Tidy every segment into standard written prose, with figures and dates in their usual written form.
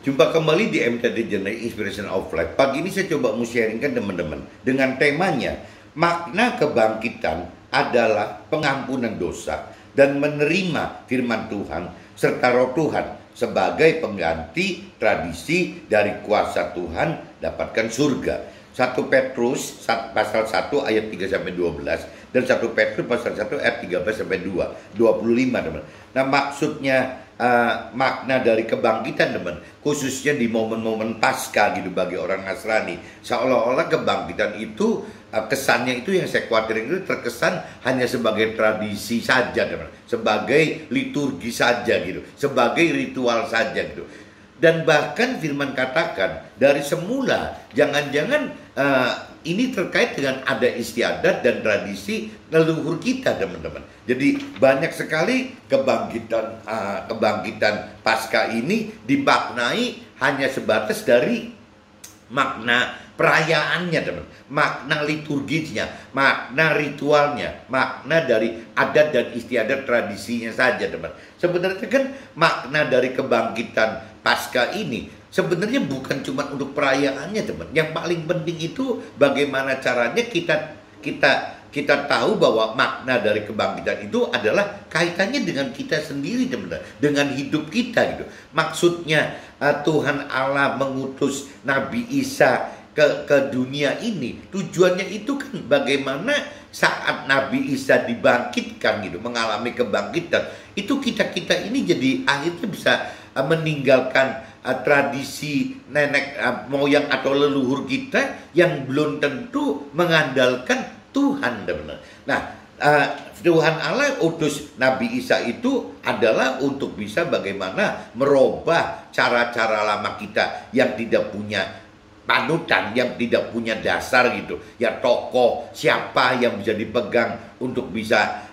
Jumpa kembali di MTD Journey Inspiration of Life. Pagi ini saya coba mau sharingkan teman-teman dengan temanya makna kebangkitan adalah pengampunan dosa dan menerima firman Tuhan serta Roh Tuhan sebagai pengganti tradisi dari kuasa Tuhan dapatkan surga. 1 Petrus pasal 1 ayat 3 sampai 12 dan 1 Petrus pasal 1 ayat 13 sampai 25 teman. Nah, maksudnya makna dari kebangkitan teman, khususnya di momen-momen Paskah gitu bagi orang Nasrani, seolah-olah kebangkitan itu kesannya itu yang saya khawatir itu terkesan hanya sebagai tradisi saja teman, sebagai liturgi saja gitu, sebagai ritual saja gitu. Dan bahkan firman katakan dari semula jangan-jangan ini terkait dengan ada istiadat dan tradisi leluhur kita teman-teman. Jadi banyak sekali kebangkitan Paskah ini dimaknai hanya sebatas dari makna perayaannya teman, makna liturgisnya, makna ritualnya, makna dari adat dan istiadat tradisinya saja teman. Sebenarnya kan makna dari kebangkitan Paskah ini sebenarnya bukan cuma untuk perayaannya teman. Yang paling penting itu bagaimana caranya kita tahu bahwa makna dari kebangkitan itu adalah kaitannya dengan kita sendiri teman, dengan hidup kita gitu. Maksudnya Tuhan Allah mengutus Nabi Isa ke dunia ini, tujuannya itu kan bagaimana saat Nabi Isa dibangkitkan gitu, mengalami kebangkitan, itu kita ini jadi akhirnya bisa meninggalkan tradisi nenek moyang atau leluhur kita yang belum tentu mengandalkan Tuhan benar. Nah, Tuhan Allah utus Nabi Isa itu adalah untuk bisa bagaimana merubah cara-cara lama kita yang tidak punya panutan, yang tidak punya dasar gitu. Ya tokoh siapa yang bisa dipegang untuk bisa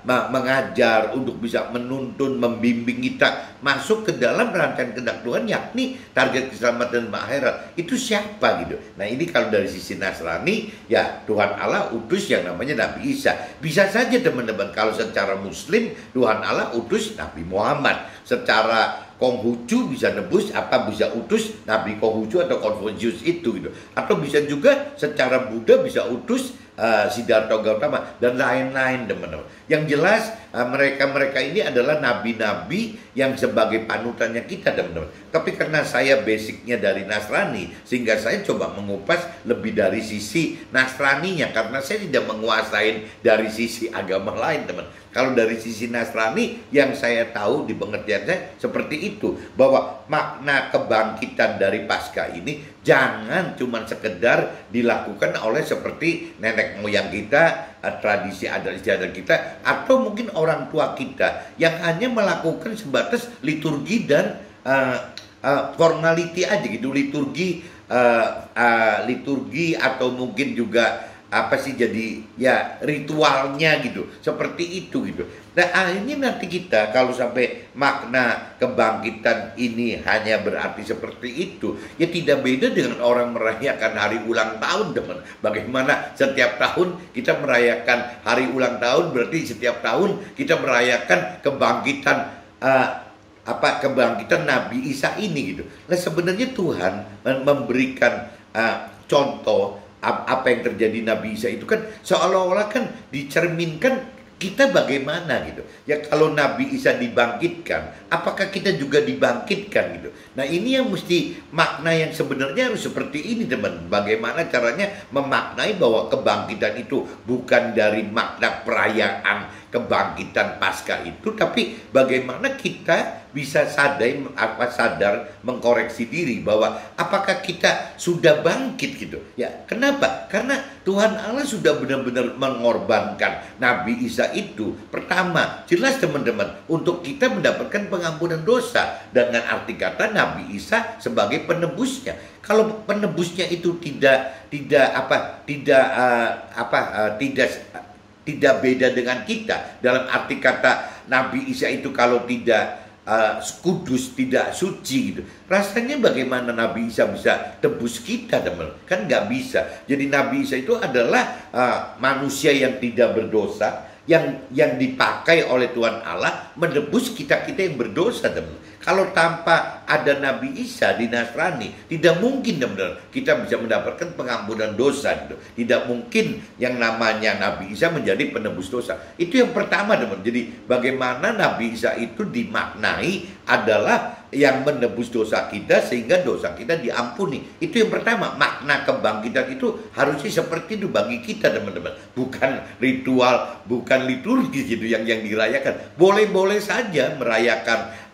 mengajar, untuk bisa menuntun, membimbing kita masuk ke dalam rangkaian kehendak Tuhan, yakni target keselamatan akhirat. Itu siapa gitu. Nah, ini kalau dari sisi Nasrani, ya Tuhan Allah utus yang namanya Nabi Isa. Bisa saja teman-teman kalau secara Muslim Tuhan Allah utus Nabi Muhammad. Secara Konghucu bisa nebus bisa utus Nabi Konghucu atau Konfusius itu gitu. Atau bisa juga secara Buddha bisa utus Siddhartha Gautama dan lain-lain teman-teman. Yang jelas mereka ini adalah nabi-nabi yang sebagai panutannya kita teman-teman. Tapi karena saya basicnya dari Nasrani, sehingga saya coba mengupas lebih dari sisi Nasraninya, karena saya tidak menguasai dari sisi agama lain teman. Kalau dari sisi Nasrani yang saya tahu di pengertian saya seperti itu, bahwa makna kebangkitan dari Paskah ini jangan cuma sekedar dilakukan oleh seperti nenek moyang kita, tradisi adat istiadat kita, atau mungkin orang tua kita yang hanya melakukan sebatas liturgi dan formality aja gitu, liturgi atau mungkin juga jadi ya ritualnya gitu, seperti itu gitu. Nah, akhirnya nanti kita kalau sampai makna kebangkitan ini hanya berarti seperti itu, ya tidak beda dengan orang merayakan hari ulang tahun teman. Bagaimana setiap tahun kita merayakan hari ulang tahun, berarti setiap tahun kita merayakan kebangkitan kebangkitan Nabi Isa ini gitu. Nah, sebenarnya Tuhan memberikan contoh apa yang terjadi Nabi Isa itu kan seolah-olah kan dicerminkan kita bagaimana gitu. Ya kalau Nabi Isa dibangkitkan, apakah kita juga dibangkitkan gitu. Nah, ini yang mesti makna yang sebenarnya harus seperti ini teman. Bagaimana caranya memaknai bahwa kebangkitan itu bukan dari makna perayaan kebangkitan Paskah itu, tapi bagaimana kita bisa sadar mengkoreksi diri bahwa apakah kita sudah bangkit gitu. Ya, kenapa? Karena Tuhan Allah sudah benar-benar mengorbankan Nabi Isa itu. Pertama, jelas teman-teman, untuk kita mendapatkan pengampunan dosa, dengan arti kata Nabi Isa sebagai penebusnya. Kalau penebusnya itu tidak beda dengan kita, dalam arti kata Nabi Isa itu kalau tidak kudus, tidak suci gitu, rasanya bagaimana Nabi Isa bisa tebus kita teman? Kan nggak bisa. Jadi Nabi Isa itu adalah manusia yang tidak berdosa, yang dipakai oleh Tuhan Allah menebus kita yang berdosa teman. Kalau tanpa ada Nabi Isa di Nasrani, tidak mungkin teman-teman kita bisa mendapatkan pengampunan dosa gitu. Tidak mungkin yang namanya Nabi Isa menjadi penebus dosa. Itu yang pertama teman. Jadi bagaimana Nabi Isa itu dimaknai adalah yang menebus dosa kita sehingga dosa kita diampuni. Itu yang pertama, makna kebangkitan itu harusnya seperti itu bagi kita teman-teman. Bukan ritual, bukan liturgi gitu yang dirayakan. Boleh-boleh saja merayakan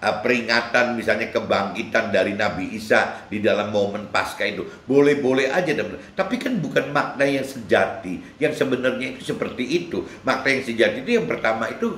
peringatan misalnya kebangkitan dari Nabi Isa di dalam momen Paskah itu. Boleh-boleh aja teman-teman. Tapi kan bukan makna yang sejati. Yang sebenarnya itu seperti itu. Makna yang sejati itu yang pertama itu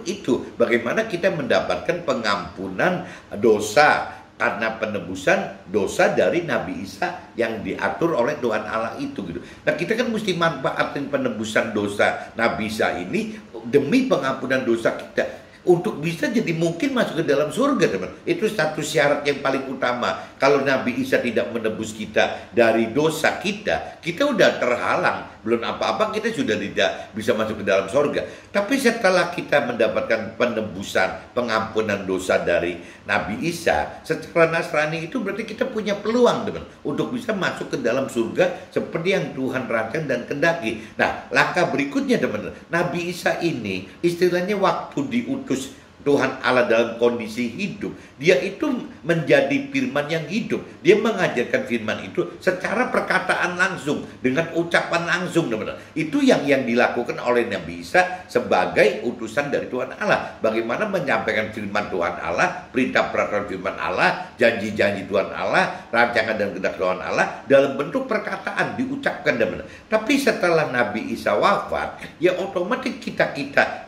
bagaimana kita mendapatkan pengampunan dosa karena penebusan dosa dari Nabi Isa yang diatur oleh Tuhan Allah itu gitu. Nah, kita kan mesti manfaatin penebusan dosa Nabi Isa ini demi pengampunan dosa kita untuk bisa jadi mungkin masuk ke dalam surga, teman. Itu satu syarat yang paling utama. Kalau Nabi Isa tidak menebus kita dari dosa kita, kita udah terhalang. Belum apa-apa kita sudah tidak bisa masuk ke dalam surga. Tapi setelah kita mendapatkan penebusan, pengampunan dosa dari Nabi Isa, secara Nasrani itu berarti kita punya peluang, teman, untuk bisa masuk ke dalam surga seperti yang Tuhan rancang dan kehendaki. Nah, langkah berikutnya, teman, Nabi Isa ini istilahnya waktu diutus Tuhan Allah dalam kondisi hidup, dia itu menjadi firman yang hidup. Dia mengajarkan firman itu secara perkataan langsung, dengan ucapan langsung, teman-teman. Itu yang dilakukan oleh Nabi Isa sebagai utusan dari Tuhan Allah. Bagaimana menyampaikan firman Tuhan Allah, perintah peraturan firman Allah, janji-janji Tuhan Allah, rancangan dan kehendak Tuhan Allah dalam bentuk perkataan diucapkan, teman-teman. Tapi setelah Nabi Isa wafat, ya otomatis kita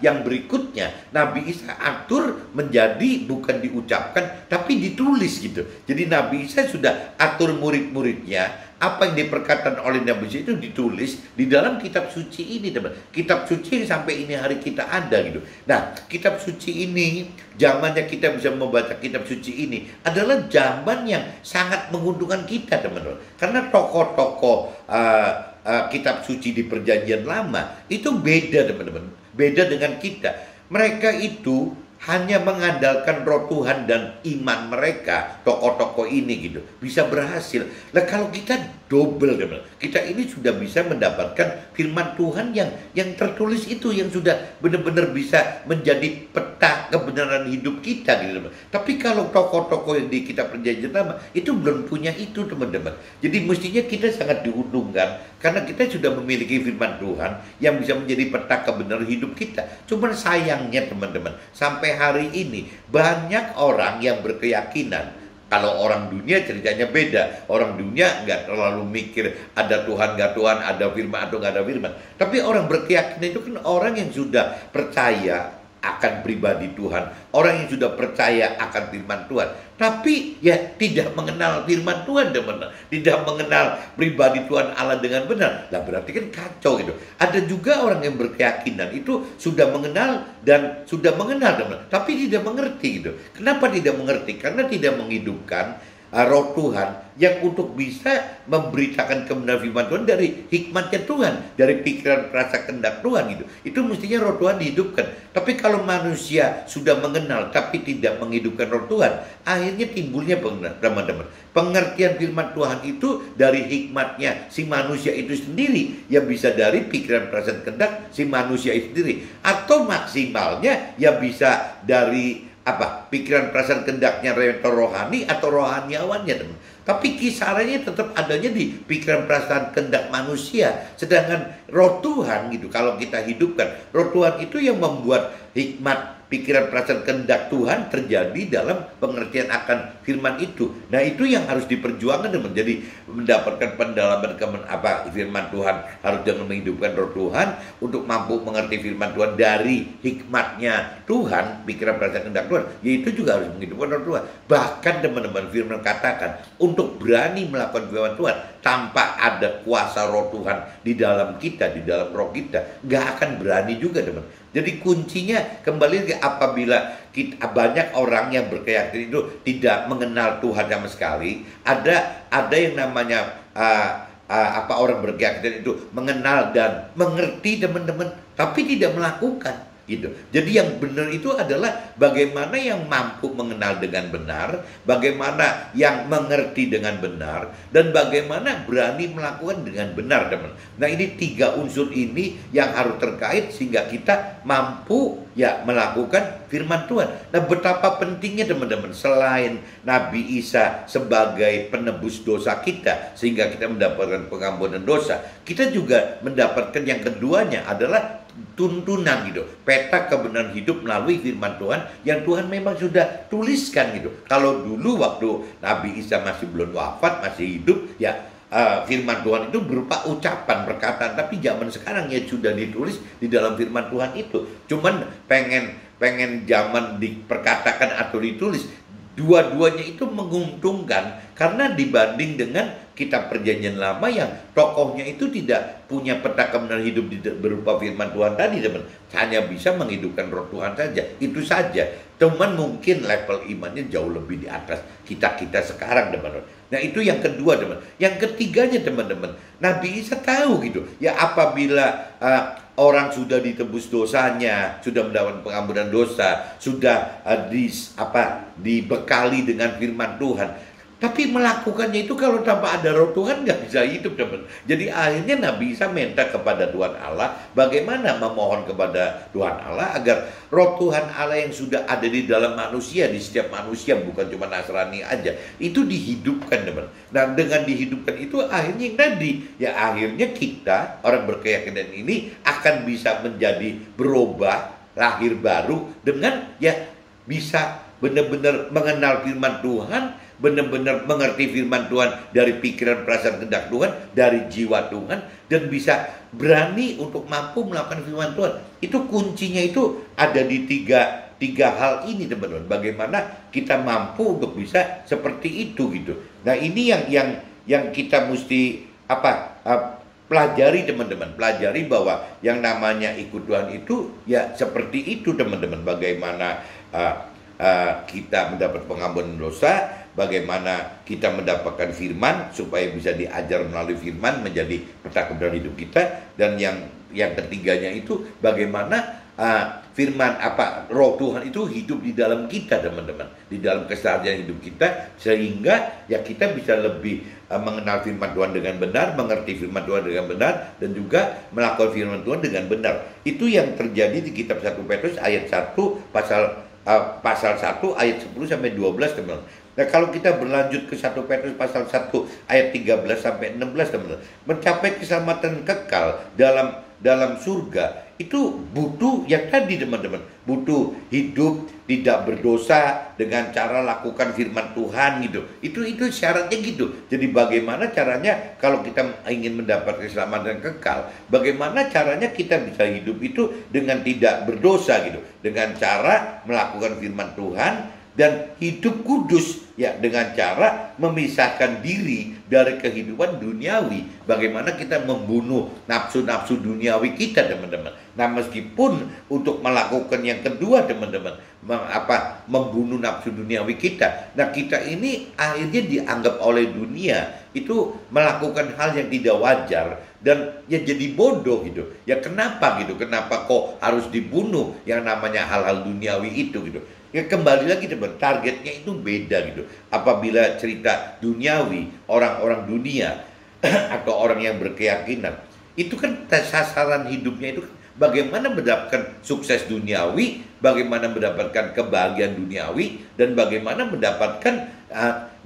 yang berikutnya Nabi Isa atur menjadi bukan diucapkan tapi ditulis gitu. Jadi Nabi Isa sudah atur murid-muridnya, apa yang diperkatakan oleh Nabi Isa itu ditulis di dalam kitab suci ini, teman. Kitab suci sampai ini hari kita ada gitu. Nah, kitab suci ini, zamannya kita bisa membaca kitab suci ini adalah zaman yang sangat menguntungkan kita, teman-teman. Karena tokoh-tokoh kitab suci di Perjanjian Lama itu beda, teman-teman. Beda dengan kita. Mereka itu hanya mengandalkan roh Tuhan dan iman mereka, tokoh-tokoh ini gitu, bisa berhasil. Nah, kalau kita double, teman, kita ini sudah bisa mendapatkan firman Tuhan yang tertulis itu, yang sudah benar-benar bisa menjadi peta kebenaran hidup kita gitu, teman. Tapi kalau tokoh-tokoh yang di kitab Perjanjian Lama itu belum punya itu, teman-teman. Jadi mestinya kita sangat diuntungkan karena kita sudah memiliki firman Tuhan yang bisa menjadi peta kebenaran hidup kita. Cuman sayangnya, teman-teman, sampai hari ini banyak orang yang berkeyakinan, kalau orang dunia ceritanya beda. Orang dunia nggak terlalu mikir ada Tuhan nggak Tuhan, ada firman atau nggak ada firman. Tapi orang berkeyakinan itu kan orang yang sudah percaya akan pribadi Tuhan, orang yang sudah percaya akan firman Tuhan, tapi ya tidak mengenal firman Tuhan, teman-teman, tidak mengenal pribadi Tuhan Allah dengan benar. Nah, berarti kan kacau gitu. Ada juga orang yang berkeyakinan itu sudah mengenal dan sudah mengenal, teman-teman, tapi tidak mengerti gitu. Kenapa tidak mengerti? Karena tidak menghidupkan roh Tuhan yang untuk bisa memberitakan kebenaran firman Tuhan dari hikmatnya Tuhan, dari pikiran rasa kehendak Tuhan gitu. Itu mestinya roh Tuhan dihidupkan. Tapi kalau manusia sudah mengenal tapi tidak menghidupkan roh Tuhan, akhirnya timbulnya, teman-teman, pengertian firman Tuhan itu dari hikmatnya si manusia itu sendiri, ya bisa dari pikiran perasaan kehendak si manusia itu sendiri, atau maksimalnya ya bisa dari pikiran perasaan kehendaknya rohani atau rohaniawannya, teman. Tapi kisarannya tetap adanya di pikiran perasaan kehendak manusia. Sedangkan roh Tuhan gitu, kalau kita hidupkan, roh Tuhan itu yang membuat hikmat pikiran perasaan kehendak Tuhan terjadi dalam pengertian akan firman itu. Nah, itu yang harus diperjuangkan, teman. Jadi mendapatkan pendalaman firman Tuhan harus dengan menghidupkan roh Tuhan untuk mampu mengerti firman Tuhan dari hikmatnya Tuhan, pikiran perasaan kehendak Tuhan. Yaitu juga harus menghidupkan roh Tuhan. Bahkan, teman-teman, firman katakan untuk berani melakukan firman Tuhan tanpa ada kuasa roh Tuhan di dalam kita, di dalam roh kita, nggak akan berani juga, teman. Jadi kuncinya kembali ke apabila banyak orang yang berkeyakinan itu tidak mengenal Tuhan sama sekali. Ada yang namanya orang berkeyakinan itu mengenal dan mengerti, teman-teman, tapi tidak melakukan. gitu. Jadi yang benar itu adalah bagaimana yang mampu mengenal dengan benar, bagaimana yang mengerti dengan benar, dan bagaimana berani melakukan dengan benar, teman. Nah, ini 3 unsur ini yang harus terkait sehingga kita mampu ya melakukan firman Tuhan. Nah, betapa pentingnya teman-teman, selain Nabi Isa sebagai penebus dosa kita sehingga kita mendapatkan pengampunan dosa, kita juga mendapatkan yang keduanya adalah tuntunan gitu, peta kebenaran hidup melalui firman Tuhan yang Tuhan memang sudah tuliskan gitu. Kalau dulu waktu Nabi Isa masih belum wafat, masih hidup, ya firman Tuhan itu berupa ucapan, perkataan. Tapi zaman sekarang ya sudah ditulis di dalam firman Tuhan itu. Cuman pengen zaman diperkatakan atau ditulis, dua-duanya itu menguntungkan karena dibanding dengan kitab Perjanjian Lama yang tokohnya itu tidak punya peta kebenaran hidup berupa firman Tuhan tadi, teman. Hanya bisa menghidupkan roh Tuhan saja. Itu saja. Cuman mungkin level imannya jauh lebih di atas kita sekarang, teman-teman. Nah, itu yang kedua, teman. Yang ketiganya, teman-teman, Nabi Isa tahu gitu. Ya, apabila orang sudah ditebus dosanya, sudah mendapat pengampunan dosa, sudah dibekali dengan firman Tuhan. Tapi melakukannya itu kalau tanpa ada roh Tuhan nggak bisa hidup, teman. Jadi akhirnya Nabi Isa minta kepada Tuhan Allah, bagaimana memohon kepada Tuhan Allah agar roh Tuhan Allah yang sudah ada di dalam manusia, di setiap manusia, bukan cuma Nasrani aja, itu dihidupkan, teman. Nah, dengan dihidupkan itu akhirnya tadi, ya akhirnya kita, orang berkeyakinan ini akan bisa menjadi berubah, lahir baru dengan ya bisa benar-benar mengenal firman Tuhan, benar-benar mengerti firman Tuhan dari pikiran, perasaan, kehendak Tuhan, dari jiwa Tuhan, dan bisa berani untuk mampu melakukan firman Tuhan. Itu kuncinya itu ada di tiga hal ini, teman-teman. Bagaimana kita mampu untuk bisa seperti itu gitu. Nah, ini yang kita mesti pelajari, teman-teman. Pelajari bahwa yang namanya ikut Tuhan itu ya seperti itu, teman-teman. Bagaimana kita mendapat pengampunan dosa, bagaimana kita mendapatkan firman supaya bisa diajar melalui firman menjadi peta kebenaran hidup kita, dan yang ketiganya itu bagaimana firman roh Tuhan itu hidup di dalam kita, teman-teman, di dalam keseharian hidup kita, sehingga ya kita bisa lebih mengenal firman Tuhan dengan benar, mengerti firman Tuhan dengan benar, dan juga melakukan firman Tuhan dengan benar. Itu yang terjadi di kitab 1 Petrus ayat 1 pasal 1 ayat 10 sampai 12, teman-teman. Nah, kalau kita berlanjut ke 1 Petrus pasal 1 ayat 13 sampai 16, teman-teman, mencapai keselamatan kekal dalam surga itu butuh yang tadi, teman-teman, butuh hidup tidak berdosa dengan cara lakukan firman Tuhan gitu. Itu syaratnya gitu. Jadi bagaimana caranya kalau kita ingin mendapat keselamatan kekal, bagaimana caranya kita bisa hidup itu dengan tidak berdosa gitu, dengan cara melakukan firman Tuhan dan hidup kudus, ya, dengan cara memisahkan diri dari kehidupan duniawi. Bagaimana kita membunuh nafsu-nafsu duniawi kita, teman-teman. Nah, meskipun untuk melakukan yang kedua, teman-teman, membunuh nafsu duniawi kita, nah kita ini akhirnya dianggap oleh dunia itu melakukan hal yang tidak wajar dan ya jadi bodoh gitu. Ya kenapa gitu? Kenapa kok harus dibunuh yang namanya hal-hal duniawi itu gitu? Ya kembali lagi, teman, targetnya itu beda gitu. Apabila cerita duniawi, orang-orang dunia atau orang yang berkeyakinan, itu kan sasaran hidupnya itu bagaimana mendapatkan sukses duniawi, bagaimana mendapatkan kebahagiaan duniawi, dan bagaimana mendapatkan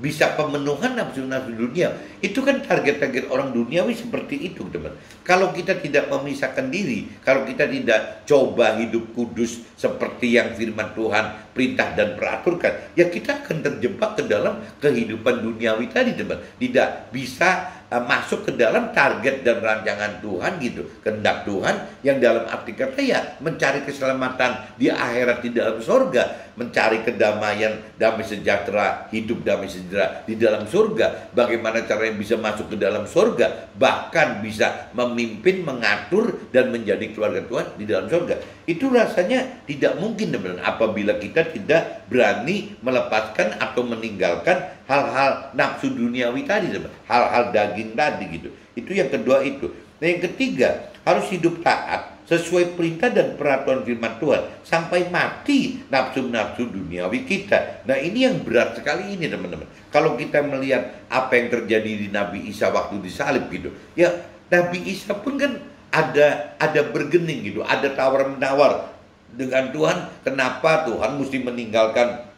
bisa pemenuhan nafsu-nafsu dunia. Itu kan target-target orang duniawi seperti itu, teman. Kalau kita tidak memisahkan diri, kalau kita tidak coba hidup kudus seperti yang firman Tuhan perintah dan peraturkan, ya kita akan terjebak ke dalam kehidupan duniawi tadi, teman. Tidak bisa masuk ke dalam target dan rancangan Tuhan gitu, kehendak Tuhan yang dalam arti kata ya mencari keselamatan di akhirat di dalam surga, mencari kedamaian, damai sejahtera, hidup damai sejahtera di dalam surga. Bagaimana caranya bisa masuk ke dalam surga, bahkan bisa memimpin, mengatur, dan menjadi keluarga Tuhan di dalam surga. Itu rasanya tidak mungkin, teman-teman, apabila kita tidak berani melepaskan atau meninggalkan hal-hal nafsu duniawi tadi, teman, hal-hal daging tadi gitu. Itu yang kedua itu. Nah, yang ketiga, harus hidup taat sesuai perintah dan peraturan firman Tuhan sampai mati nafsu-nafsu duniawi kita. Nah, ini yang berat sekali ini, teman-teman. Kalau kita melihat apa yang terjadi di Nabi Isa waktu disalib gitu, ya Nabi Isa pun kan ada bergening gitu, ada tawar-menawar dengan Tuhan. Kenapa Tuhan mesti meninggalkan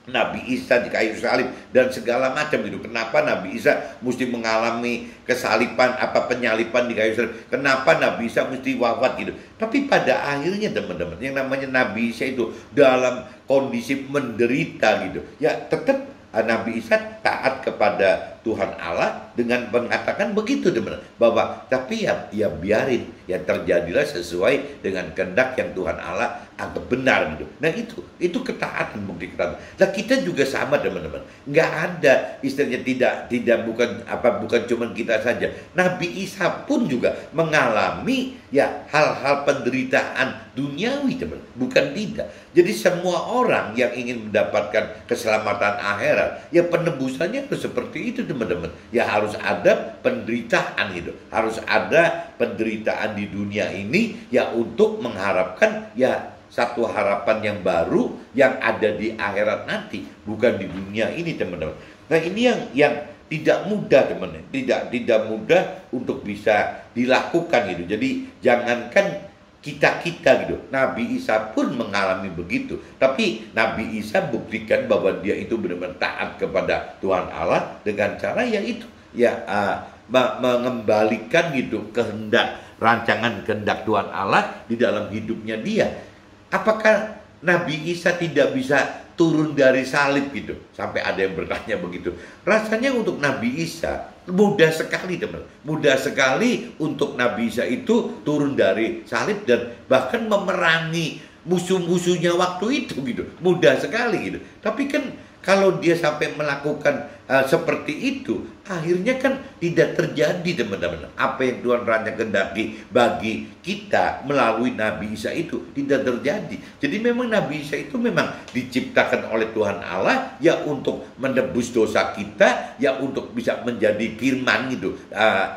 Nabi Isa di kayu salib dan segala macam itu? Kenapa Nabi Isa mesti mengalami kesalipan, penyalipan di kayu salib? Kenapa Nabi Isa mesti wafat gitu? Tapi pada akhirnya, teman-teman, yang namanya Nabi Isa itu dalam kondisi menderita gitu, ya tetap Nabi Isa taat kepada Tuhan Allah dengan mengatakan begitu, teman-teman, bahwa tapi ya biarin, ya terjadilah sesuai dengan kehendak yang Tuhan Allah anggap benar gitu. Nah, itu ketaatan, bukti ketaatan. Nah, kita juga sama, teman-teman. Nggak ada istilahnya tidak bukan cuma kita saja. Nabi Isa pun juga mengalami ya hal-hal penderitaan duniawi, teman, bukan tidak. Jadi semua orang yang ingin mendapatkan keselamatan akhirat, ya penebusannya harus seperti itu, teman-teman. Ya harus ada penderitaan gitu. Harus ada penderitaan di dunia ini ya untuk mengharapkan ya satu harapan yang baru yang ada di akhirat nanti, bukan di dunia ini, teman-teman. Nah, ini yang tidak mudah, teman-teman. Tidak mudah untuk bisa dilakukan gitu. Jadi jangankan kita gitu. Nabi Isa pun mengalami begitu. Tapi Nabi Isa buktikan bahwa dia itu benar-benar taat kepada Tuhan Allah dengan cara yaitu mengembalikan gitu rancangan kehendak Tuhan Allah di dalam hidupnya dia. Apakah Nabi Isa tidak bisa turun dari salib gitu? Sampai ada yang bertanya begitu. Rasanya untuk Nabi Isa mudah sekali, teman. Mudah sekali untuk Nabi Isa itu turun dari salib dan bahkan memerangi musuh-musuhnya waktu itu gitu. Mudah sekali gitu. Tapi kan kalau dia sampai melakukan seperti itu, akhirnya kan tidak terjadi, teman-teman. Apa yang Tuhan rancang kehendaki bagi kita melalui Nabi Isa itu tidak terjadi. Jadi memang Nabi Isa itu memang diciptakan oleh Tuhan Allah ya untuk menebus dosa kita, ya untuk bisa menjadi firman gitu,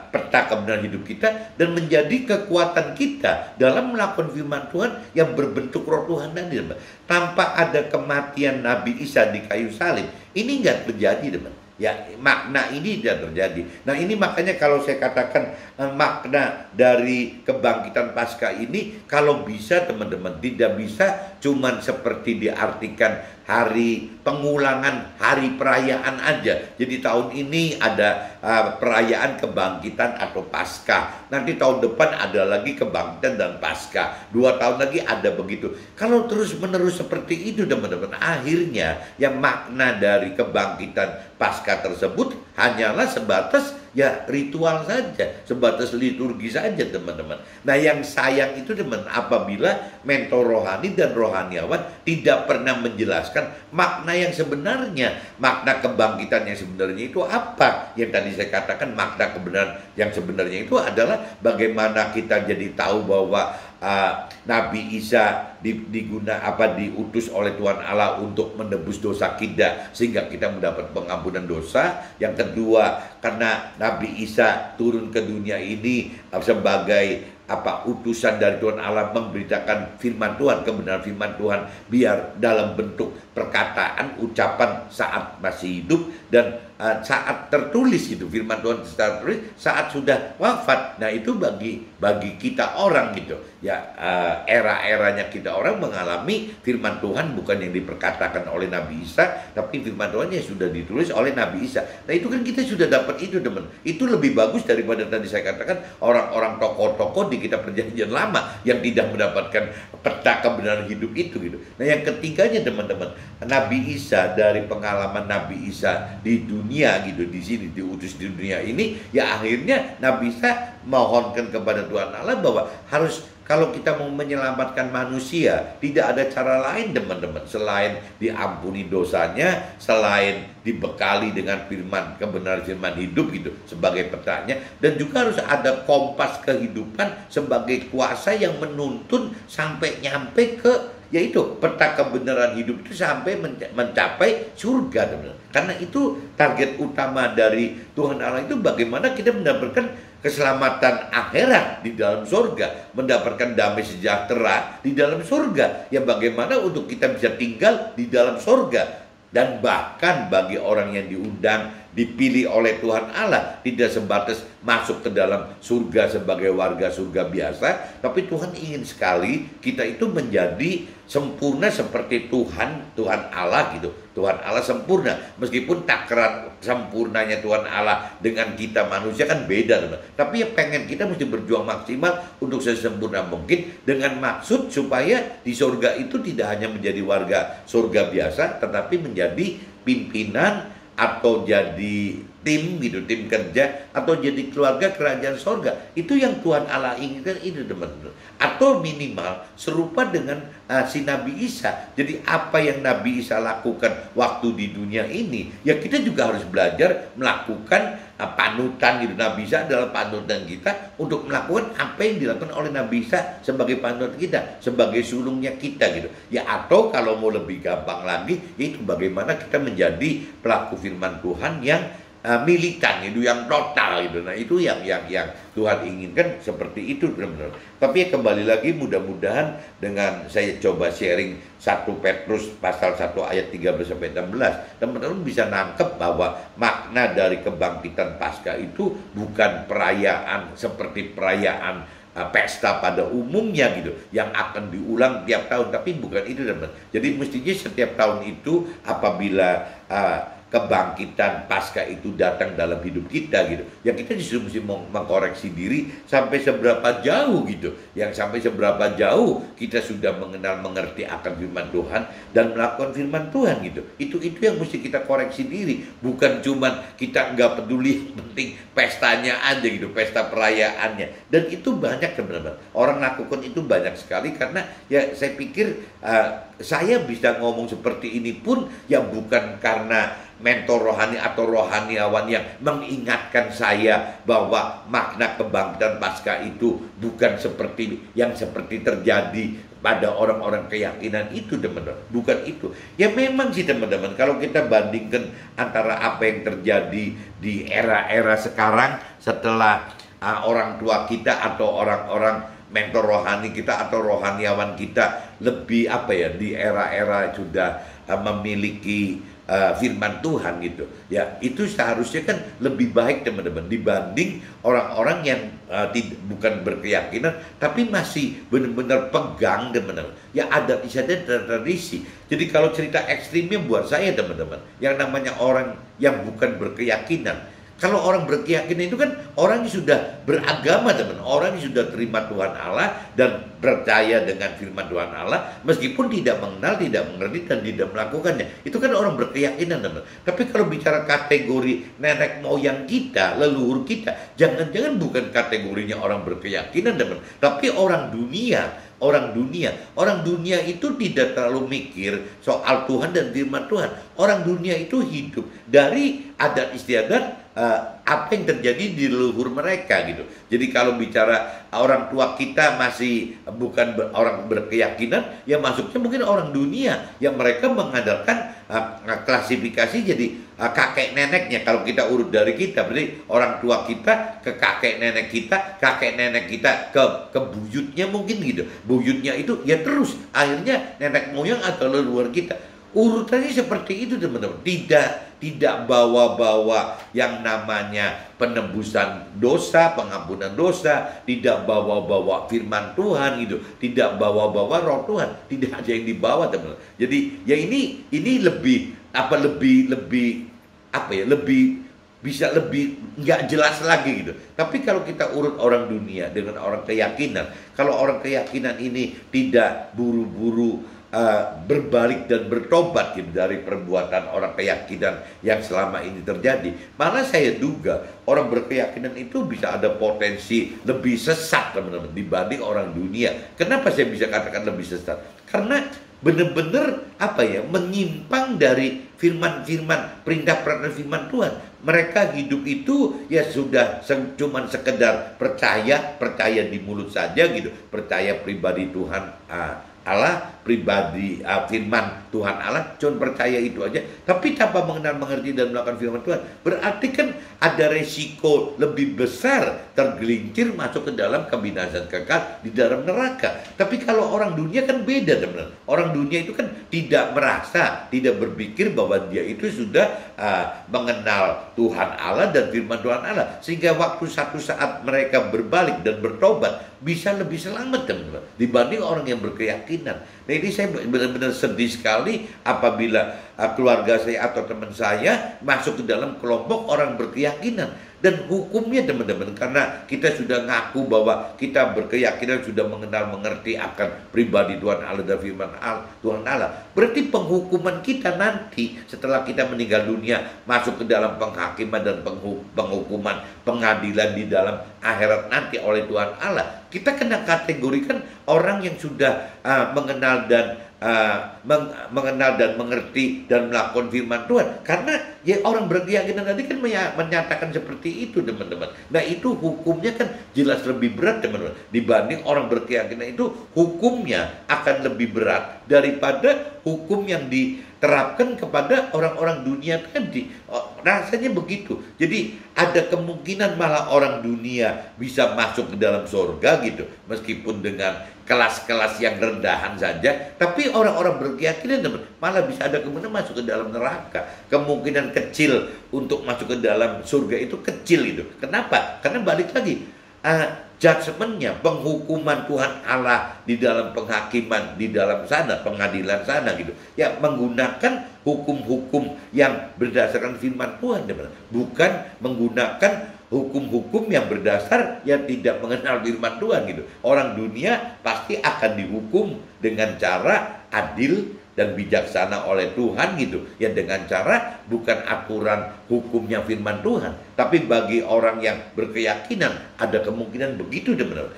peta kebenaran hidup kita, dan menjadi kekuatan kita dalam melakukan firman Tuhan yang berbentuk roh Tuhan tadi, teman. Tanpa ada kematian Nabi Isa di kayu salib, ini nggak terjadi, teman. Ya, makna ini tidak terjadi. Nah, ini makanya kalau saya katakan makna dari kebangkitan Paskah ini, kalau bisa, teman-teman, tidak bisa cuman seperti diartikan hari pengulangan, hari perayaan aja. Jadi tahun ini ada perayaan kebangkitan atau Paskah. Nanti tahun depan ada lagi kebangkitan dan Paskah. 2 tahun lagi ada begitu. Kalau terus-menerus seperti itu, teman-teman, akhirnya yang makna dari kebangkitan Paskah tersebut hanyalah sebatas ya ritual saja, sebatas liturgi saja, teman-teman. Nah, yang sayang itu, teman, apabila mentor rohani dan rohaniawan tidak pernah menjelaskan makna yang sebenarnya, makna kebangkitan yang sebenarnya itu apa. Yang tadi saya katakan, makna kebenaran yang sebenarnya itu adalah bagaimana kita jadi tahu bahwa Nabi Isa diutus oleh Tuhan Allah untuk menebus dosa kita sehingga kita mendapat pengampunan dosa. Yang kedua, karena Nabi Isa turun ke dunia ini sebagai utusan dari Tuhan Allah memberitakan firman Tuhan, kebenaran firman Tuhan, biar dalam bentuk perkataan, ucapan saat masih hidup dan saat tertulis gitu, firman Tuhan secara tertulis saat sudah wafat. Nah, itu bagi kita orang gitu ya, era-eranya kita orang mengalami firman Tuhan bukan yang diperkatakan oleh Nabi Isa, tapi firman Tuhan yang sudah ditulis oleh Nabi Isa. Nah, itu kan kita sudah dapat itu, teman. Itu lebih bagus daripada tadi saya katakan orang-orang tokoh-tokoh di kitab perjanjian lama yang tidak mendapatkan peta kebenaran hidup itu gitu. Nah, yang ketiganya, teman-teman, Nabi Isa, dari pengalaman Nabi Isa di dunia gitu, di sini diutus di dunia ini, ya akhirnya Nabi Isa mohonkan kepada Tuhan Allah bahwa harus, kalau kita mau menyelamatkan manusia, tidak ada cara lain, teman-teman, selain diampuni dosanya, selain dibekali dengan firman, kebenaran firman hidup gitu sebagai petanya, dan juga harus ada kompas kehidupan sebagai kuasa yang menuntun sampai nyampe ke, yaitu peta kebenaran hidup itu sampai mencapai surga, teman-teman. Karena itu target utama dari Tuhan Allah itu bagaimana kita mendapatkan keselamatan akhirat di dalam surga, mendapatkan damai sejahtera di dalam surga. Ya bagaimana untuk kita bisa tinggal di dalam surga? Dan bahkan bagi orang yang diundang, dipilih oleh Tuhan Allah, tidak sebatas masuk ke dalam surga sebagai warga surga biasa, tapi Tuhan ingin sekali kita itu menjadi sempurna seperti Tuhan Allah gitu. Tuhan Allah sempurna, meskipun takaran sempurnanya Tuhan Allah dengan kita manusia kan beda, teman. Tapi ya pengen kita mesti berjuang maksimal untuk sesempurna mungkin, dengan maksud supaya di surga itu tidak hanya menjadi warga surga biasa, tetapi menjadi pimpinan atau jadi tim gitu, tim kerja, atau jadi keluarga kerajaan sorga. Itu yang Tuhan Allah inginkan itu, teman-teman. Atau minimal serupa dengan si Nabi Isa. Jadi apa yang Nabi Isa lakukan waktu di dunia ini, ya kita juga harus belajar melakukan panutan gitu. Nabi Isa adalah panutan kita untuk melakukan apa yang dilakukan oleh Nabi Isa sebagai panutan kita, sebagai sulungnya kita gitu. Ya atau kalau mau lebih gampang lagi, yaitu bagaimana kita menjadi pelaku firman Tuhan yang militan itu, yang total gitu. Nah itu yang Tuhan inginkan seperti itu, benar-benar. Tapi ya kembali lagi, mudah-mudahan dengan saya coba sharing 1 Petrus pasal 1 ayat 13-16, teman-teman bisa nangkep bahwa makna dari kebangkitan Paskah itu bukan perayaan seperti perayaan pesta pada umumnya gitu, yang akan diulang tiap tahun, tapi bukan itu, teman. Jadi mestinya setiap tahun itu apabila kebangkitan Paskah itu datang dalam hidup kita gitu, ya kita justru mesti mengkoreksi diri sampai seberapa jauh gitu, yang sampai seberapa jauh kita sudah mengenal, mengerti akan firman Tuhan dan melakukan firman Tuhan gitu. Itu yang mesti kita koreksi diri, bukan cuman kita nggak peduli, penting pestanya aja gitu, pesta perayaannya. Dan itu banyak, teman-teman, orang lakukan itu banyak sekali. Karena ya saya pikir saya bisa ngomong seperti ini pun ya bukan karena mentor rohani atau rohaniawan yang mengingatkan saya bahwa makna kebangkitan Paskah itu bukan seperti yang seperti terjadi pada orang-orang keyakinan itu, teman-teman. Bukan itu. Ya memang sih, teman-teman, kalau kita bandingkan antara apa yang terjadi di era-era sekarang setelah orang tua kita atau orang-orang mentor rohani kita atau rohaniawan kita lebih di era-era sudah memiliki firman Tuhan gitu, ya itu seharusnya kan lebih baik, teman-teman, dibanding orang-orang yang bukan berkeyakinan tapi masih benar-benar pegang, teman-teman, ya adat istiadat dan tradisi. Jadi kalau cerita ekstrimnya buat saya, teman-teman, yang namanya orang yang bukan berkeyakinan. Kalau orang berkeyakinan itu kan orang yang sudah beragama, teman, orang yang sudah terima Tuhan Allah dan percaya dengan firman Tuhan Allah, meskipun tidak mengenal, tidak mengerti, dan tidak melakukannya. Itu kan orang berkeyakinan, teman. Tapi kalau bicara kategori nenek moyang kita, leluhur kita, jangan-jangan bukan kategorinya orang berkeyakinan, teman, tapi orang dunia. Orang dunia itu tidak terlalu mikir soal Tuhan dan firman Tuhan. Orang dunia itu hidup dari adat istiadat apa yang terjadi di leluhur mereka gitu. Jadi kalau bicara orang tua kita masih bukan orang berkeyakinan, ya masuknya mungkin orang dunia yang mereka mengandalkan klasifikasi jadi kakek neneknya. Kalau kita urut dari kita, berarti orang tua kita ke kakek nenek kita ke buyutnya mungkin gitu. Buyutnya itu ya terus akhirnya nenek moyang atau leluhur kita. Urutannya seperti itu, teman-teman. Tidak bawa-bawa yang namanya penebusan dosa, pengampunan dosa, tidak bawa-bawa firman Tuhan gitu, tidak bawa-bawa roh Tuhan, tidak ada yang dibawa, teman-teman. Jadi ya ini lebih bisa lebih nggak jelas lagi gitu. Tapi kalau kita urut orang dunia dengan orang keyakinan, kalau orang keyakinan ini tidak buru-buru berbalik dan bertobat gitu dari perbuatan orang keyakinan yang selama ini terjadi, malah saya duga orang berkeyakinan itu bisa ada potensi lebih sesat, teman-teman, dibanding orang dunia. Kenapa saya bisa katakan lebih sesat? Karena benar-benar menyimpang dari firman-firman, perintah-perintah firman Tuhan. Mereka hidup itu ya sudah cuman sekedar percaya di mulut saja gitu, percaya pribadi Tuhan Allah, pribadi firman Tuhan Allah, cuma percaya itu aja, tapi tanpa mengenal, mengerti, dan melakukan firman Tuhan, berarti kan ada resiko lebih besar tergelincir masuk ke dalam kebinasaan kekal di dalam neraka. Tapi kalau orang dunia kan beda, teman-teman. Orang dunia itu kan tidak merasa, tidak berpikir bahwa dia itu sudah mengenal Tuhan Allah dan firman Tuhan Allah, sehingga waktu satu saat mereka berbalik dan bertobat bisa lebih selamat, teman-teman, dibanding orang yang berkeyakinan. Nah, ini saya benar-benar sedih sekali apabila keluarga saya atau teman saya masuk ke dalam kelompok orang berkeyakinan. Dan hukumnya, teman-teman, karena kita sudah ngaku bahwa kita berkeyakinan, sudah mengenal, mengerti akan pribadi Tuhan Allah dan firman Tuhan Allah, berarti penghukuman kita nanti setelah kita meninggal dunia masuk ke dalam penghakiman dan penghukuman, pengadilan di dalam akhirat nanti oleh Tuhan Allah, kita kena kategorikan orang yang sudah mengenal dan mengerti dan melakukan firman Tuhan. Karena ya orang berkeyakinan tadi kan menyatakan seperti itu, teman-teman. Nah, itu hukumnya kan jelas lebih berat, teman-teman, dibanding orang berkeyakinan. Itu hukumnya akan lebih berat daripada hukum yang diterapkan kepada orang-orang dunia tadi. Rasanya begitu. Jadi ada kemungkinan malah orang dunia bisa masuk ke dalam surga gitu, meskipun dengan kelas-kelas yang rendahan saja. Tapi orang-orang berkeyakinan malah bisa ada kemungkinan masuk ke dalam neraka. Kemungkinan kecil untuk masuk ke dalam surga itu kecil itu. Kenapa? Karena balik lagi, judgment-nya, penghukuman Tuhan Allah di dalam penghakiman di dalam sana, pengadilan sana gitu, ya menggunakan hukum-hukum yang berdasarkan firman Tuhan, bukan menggunakan hukum-hukum yang berdasar yang tidak mengenal firman Tuhan gitu. Orang dunia pasti akan dihukum dengan cara adil dan bijaksana oleh Tuhan gitu, ya dengan cara bukan aturan hukumnya firman Tuhan. Tapi bagi orang yang berkeyakinan ada kemungkinan begitu, benar,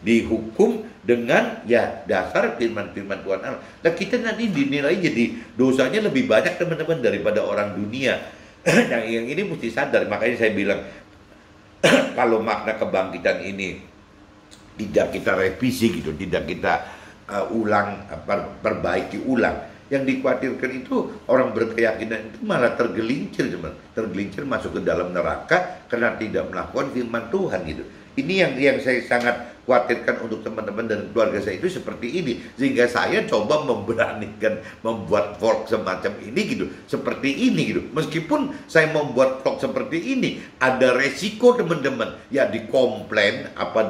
dihukum dengan ya dasar firman-firman Tuhan Allah. Nah, kita nanti dinilai jadi dosanya lebih banyak, teman-teman, daripada orang dunia. Yang ini mesti sadar. Makanya saya bilang kalau makna kebangkitan ini tidak kita revisi gitu, tidak kita perbaiki ulang, yang dikhawatirkan itu orang berkeyakinan itu malah tergelincir, teman, tergelincir masuk ke dalam neraka karena tidak melakukan firman Tuhan gitu. Ini yang saya sangat khawatirkan untuk teman-teman dan keluarga saya itu seperti ini, sehingga saya coba memberanikan membuat vlog semacam ini gitu, seperti ini gitu. Meskipun saya membuat vlog seperti ini ada resiko, teman-teman, ya dikomplain, apa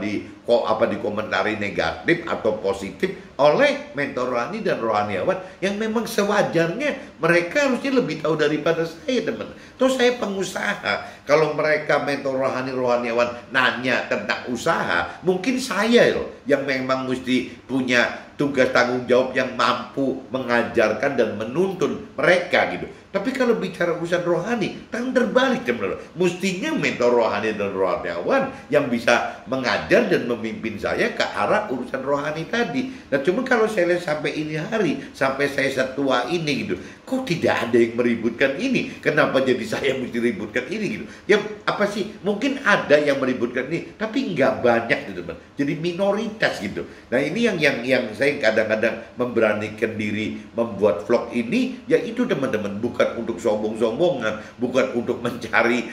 dikomentari negatif atau positif oleh mentor rohani dan rohaniawan yang memang sewajarnya mereka harusnya lebih tahu daripada saya, teman. Terus saya pengusaha, kalau mereka mentor rohaniawan nanya tentang usaha, mungkin saya loh yang memang mesti punya tugas tanggung jawab yang mampu mengajarkan dan menuntun mereka gitu. Tapi kalau bicara urusan rohani, tangan terbalik, teman-teman. Mestinya mentor rohani dan rohaniawan yang bisa mengajar dan memimpin saya ke arah urusan rohani tadi. Nah, cuma kalau saya lihat sampai ini hari, sampai saya setua ini gitu, kok tidak ada yang meributkan ini? Kenapa jadi saya mesti ributkan ini gitu? Ya apa sih? Mungkin ada yang meributkan ini, tapi nggak banyak gitu, teman. Jadi minoritas gitu. Nah, ini yang saya kadang-kadang memberanikan diri membuat vlog ini, yaitu, teman-teman, bukan untuk sombong-sombongan, bukan untuk mencari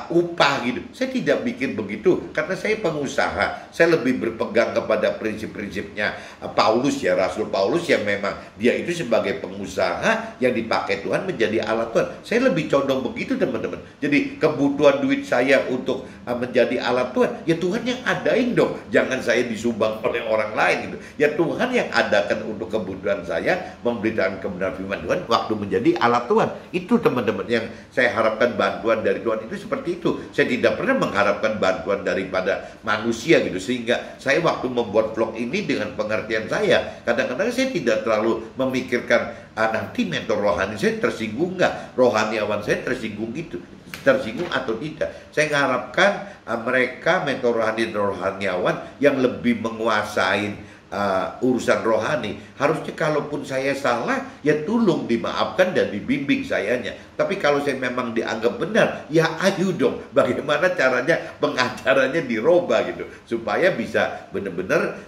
upah gitu. Saya tidak bikin begitu karena saya pengusaha. Saya lebih berpegang kepada prinsip-prinsipnya Paulus, ya, Rasul Paulus, yang memang dia itu sebagai pengusaha yang dipakai Tuhan menjadi alat Tuhan. Saya lebih condong begitu, teman-teman. Jadi kebutuhan duit saya untuk menjadi alat Tuhan, ya Tuhan yang adain dong. Jangan saya disumbang oleh orang lain gitu. Ya Tuhan yang adakan untuk kebutuhan saya, memberitakan kebenaran firman Tuhan waktu menjadi alat Tuhan. Itu, teman-teman, yang saya harapkan bantuan dari Tuhan itu seperti itu. Saya tidak pernah mengharapkan bantuan daripada manusia gitu. Sehingga saya waktu membuat vlog ini dengan pengertian saya, kadang-kadang saya tidak terlalu memikirkan nanti mentor rohani saya tersinggung nggak, rohaniawan saya tersinggung atau tidak. Saya mengharapkan mereka mentor rohani dan rohaniawan yang lebih menguasai urusan rohani Harusnya kalaupun saya salah, ya tolong dimaafkan dan dibimbing sayanya. Tapi kalau saya memang dianggap benar, ya ayo dong, bagaimana caranya pengajarannya dirubah gitu, supaya bisa benar-benar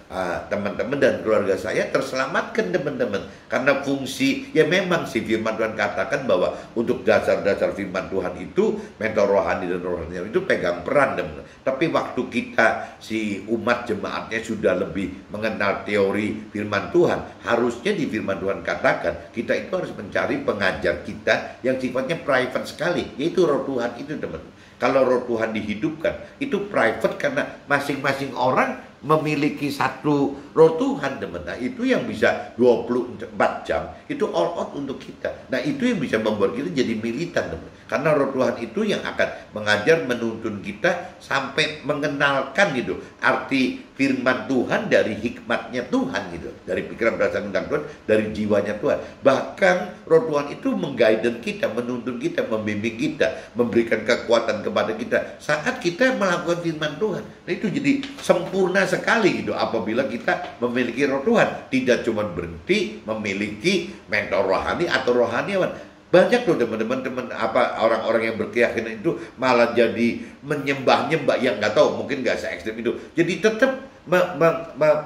teman-teman dan keluarga saya terselamatkan teman-teman. Karena fungsi, ya memang si firman Tuhan katakan bahwa untuk dasar-dasar firman Tuhan itu, mentor rohani dan rohani itu pegang peran teman-teman. Tapi waktu kita, si umat jemaatnya sudah lebih mengenal teori firman Tuhan, harusnya di firman Tuhan katakan, kita itu harus mencari pengajar kita yang sifatnya private sekali, yaitu Roh Tuhan itu teman. Kalau Roh Tuhan dihidupkan, itu private karena masing-masing orang memiliki satu Roh Tuhan teman. Nah itu yang bisa 24 jam, itu all out untuk kita. Nah itu yang bisa membuat kita jadi militan teman. Karena Roh Tuhan itu yang akan mengajar, menuntun kita sampai mengenalkan gitu arti firman Tuhan dari hikmatnya Tuhan gitu, dari pikiran perasaan tentang Tuhan, dari jiwanya Tuhan. Bahkan Roh Tuhan itu mengguide kita, menuntun kita, membimbing kita, memberikan kekuatan kepada kita saat kita melakukan firman Tuhan. Nah itu jadi sempurna sekali gitu apabila kita memiliki Roh Tuhan, tidak cuma berhenti memiliki mentor rohani atau rohaniawan. Banyak loh teman-teman orang-orang yang berkeyakinan itu malah jadi menyembah-nyembah yang nggak tahu, mungkin nggak se-ekstrem itu. Jadi tetap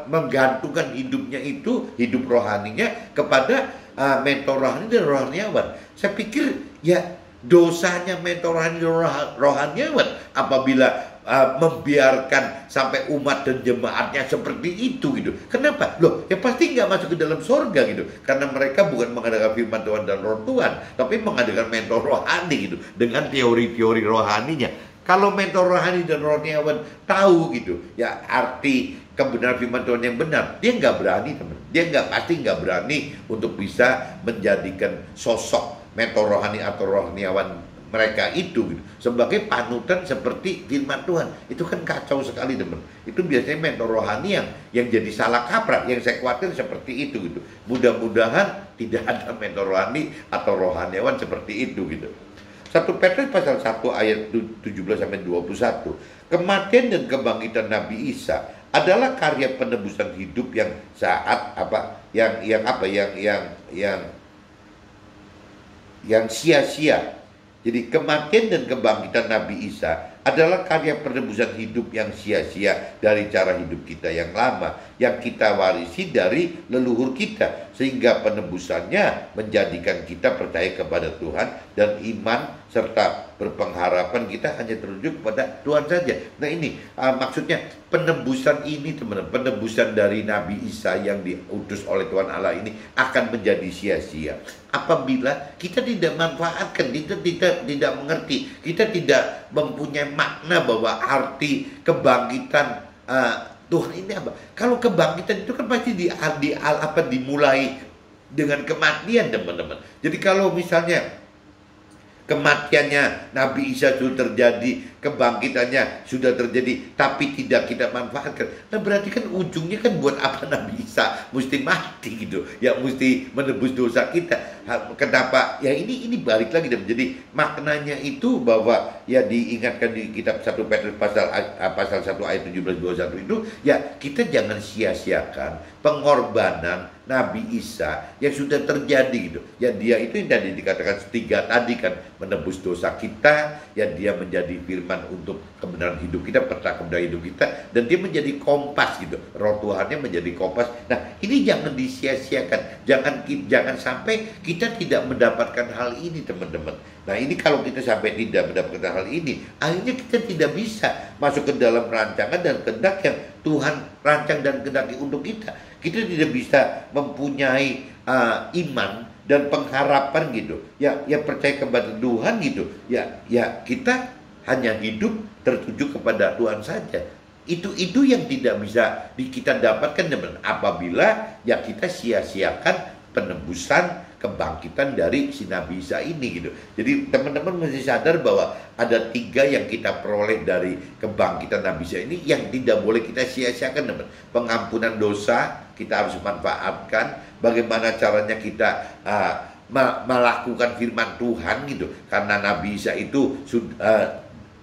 menggantungkan hidupnya itu, hidup rohaninya kepada mentor rohani dan rohaniawan. Saya pikir ya dosanya mentor rohani dan rohaniawan apabila membiarkan sampai umat dan jemaatnya seperti itu gitu. Kenapa? Loh, ya pasti nggak masuk ke dalam surga gitu. Karena mereka bukan mengadakan firman Tuhan dan Roh Tuhan, tapi mengadakan mentor rohani gitu dengan teori-teori rohaninya. Kalau mentor rohani dan rohaniawan tahu gitu, ya arti kebenaran firman Tuhan yang benar, dia nggak berani teman. Dia pasti nggak berani untuk bisa menjadikan sosok mentor rohani atau rohaniawan mereka itu gitu, sebagai panutan seperti firman Tuhan. Itu kan kacau sekali teman. Itu biasanya mentor rohani yang jadi salah kaprah. Yang saya khawatir seperti itu gitu. Mudah-mudahan tidak ada mentor rohani atau rohaniawan seperti itu gitu. 1 Petrus pasal 1 ayat 17-21. Kematian dan kebangkitan Nabi Isa adalah karya penebusan hidup yang sia-sia. Jadi kematian dan kebangkitan Nabi Isa adalah karya penebusan hidup yang sia-sia dari cara hidup kita yang lama, yang kita warisi dari leluhur kita, sehingga penebusannya menjadikan kita percaya kepada Tuhan dan iman serta berpengharapan kita hanya tertuju kepada Tuhan saja. Nah ini maksudnya penebusan ini teman-teman, penebusan dari Nabi Isa yang diutus oleh Tuhan Allah ini akan menjadi sia-sia apabila kita tidak manfaatkan, kita tidak mengerti, kita tidak mempunyai makna bahwa arti kebangkitan Tuhan ini apa. Kalau kebangkitan itu kan pasti dimulai dengan kematian teman-teman. Jadi kalau misalnya kematiannya Nabi Isa sudah terjadi, kebangkitannya sudah terjadi, tapi tidak kita manfaatkan. Nah berarti kan ujungnya kan buat apa Nabi Isa mesti mati gitu, ya mesti menebus dosa kita. Kenapa? Ya ini balik lagi. Jadi maknanya itu bahwa ya diingatkan di kitab 1 Petrus pasal 1 ayat 17-21 itu, ya kita jangan sia-siakan pengorbanan Nabi Isa yang sudah terjadi gitu. Ya dia itu yang tadi dikatakan 3 tadi kan, menebus dosa kita, ya dia menjadi firman untuk kebenaran hidup kita, peta kebenaran hidup kita, dan dia menjadi kompas gitu. Roh Tuhannya menjadi kompas. Nah, ini jangan disia-siakan. Jangan sampai kita tidak mendapatkan hal ini, teman-teman. Nah, ini kalau kita sampai tidak mendapatkan hal ini, akhirnya kita tidak bisa masuk ke dalam rancangan dan kehendak yang Tuhan rancang dan kehendaki untuk kita. Kita tidak bisa mempunyai iman dan pengharapan gitu. Ya percaya kepada Tuhan gitu. Ya kita hanya hidup tertuju kepada Tuhan saja. Itu yang tidak bisa kita dapatkan teman, apabila ya kita sia-siakan penebusan kebangkitan dari si Nabi Isa ini gitu. Jadi teman-teman mesti sadar bahwa ada 3 yang kita peroleh dari kebangkitan Nabi Isa ini yang tidak boleh kita sia-siakan teman. Pengampunan dosa kita harus manfaatkan. Bagaimana caranya kita melakukan firman Tuhan gitu. Karena Nabi Isa itu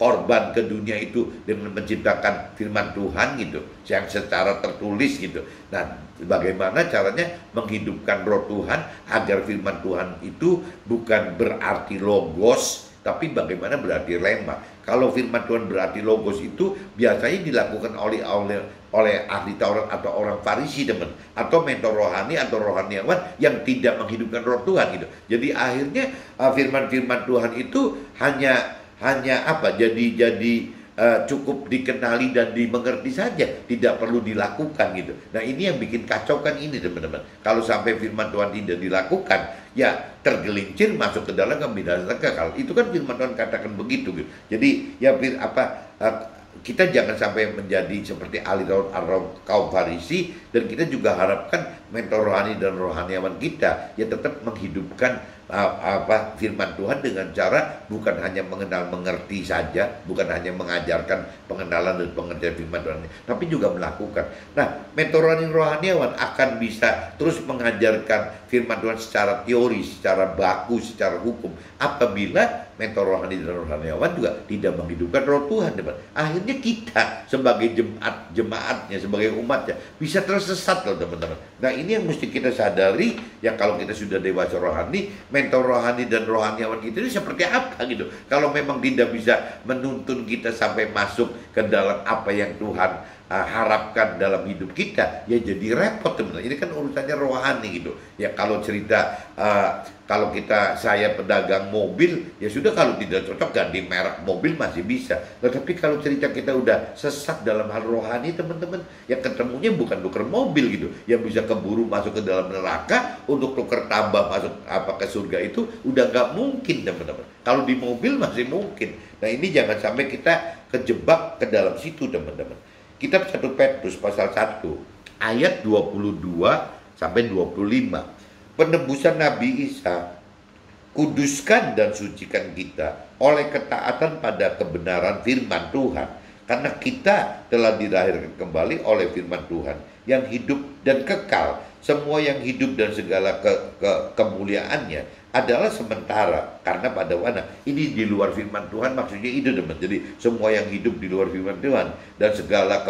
korban ke dunia itu dengan menciptakan firman Tuhan gitu, yang secara tertulis gitu. Nah, bagaimana caranya menghidupkan roh Tuhan agar firman Tuhan itu bukan berarti logos, tapi bagaimana berarti rema. Kalau firman Tuhan berarti logos itu biasanya dilakukan oleh ahli Taurat atau orang Farisi, teman, atau mentor rohani atau rohaniawan yang tidak menghidupkan roh Tuhan gitu. Jadi akhirnya firman-firman Tuhan itu hanya apa? Jadi cukup dikenali dan dimengerti saja, tidak perlu dilakukan gitu. Nah, ini yang bikin kacau kan ini, teman-teman. Kalau sampai firman Tuhan tidak dilakukan, ya tergelincir masuk ke dalam kebinasaan kekal. Itu kan firman Tuhan katakan begitu gitu. Jadi ya kita jangan sampai menjadi seperti ahli Taurat kaum Farisi, dan kita juga harapkan mentor rohani dan rohaniawan kita ya tetap menghidupkan firman Tuhan dengan cara bukan hanya mengenal mengerti saja, bukan hanya mengajarkan pengenalan dan pengertian firman Tuhan, tapi juga melakukan. Nah, mentor rohaniawan akan bisa terus mengajarkan firman Tuhan secara teori, secara baku, secara hukum, apabila mentor rohani dan rohaniawan juga tidak menghidupkan roh Tuhan, teman. Akhirnya kita sebagai jemaatnya, sebagai umatnya bisa tersesat loh, teman-teman. Nah, ini yang mesti kita sadari, ya kalau kita sudah dewasa rohani, mentor rohani dan rohaniawan kita ini seperti apa gitu. Kalau memang tidak bisa menuntun kita sampai masuk ke dalam apa yang Tuhan harapkan dalam hidup kita, ya jadi repot, teman-teman. Ini kan urusannya rohani gitu. Ya kalau cerita kalau saya pedagang mobil, ya sudah, kalau tidak cocok ganti merek mobil masih bisa. Tetapi kalau cerita kita udah sesat dalam hal rohani, teman-teman, ya ketemunya bukan tuker mobil gitu, yang bisa keburu masuk ke dalam neraka, untuk tuker tambah masuk ke surga itu udah nggak mungkin, teman-teman. Kalau di mobil masih mungkin. Nah, ini jangan sampai kita kejebak ke dalam situ, teman-teman. Kitab 1 Petrus pasal 1 ayat 22 sampai 25. Penebusan Nabi Isa, kuduskan dan sucikan kita oleh ketaatan pada kebenaran firman Tuhan, karena kita telah dilahirkan kembali oleh firman Tuhan yang hidup dan kekal. Semua yang hidup dan segala kemuliaannya adalah sementara, karena pada mana ini di luar firman Tuhan, maksudnya itu, teman. Jadi semua yang hidup di luar firman Tuhan dan segala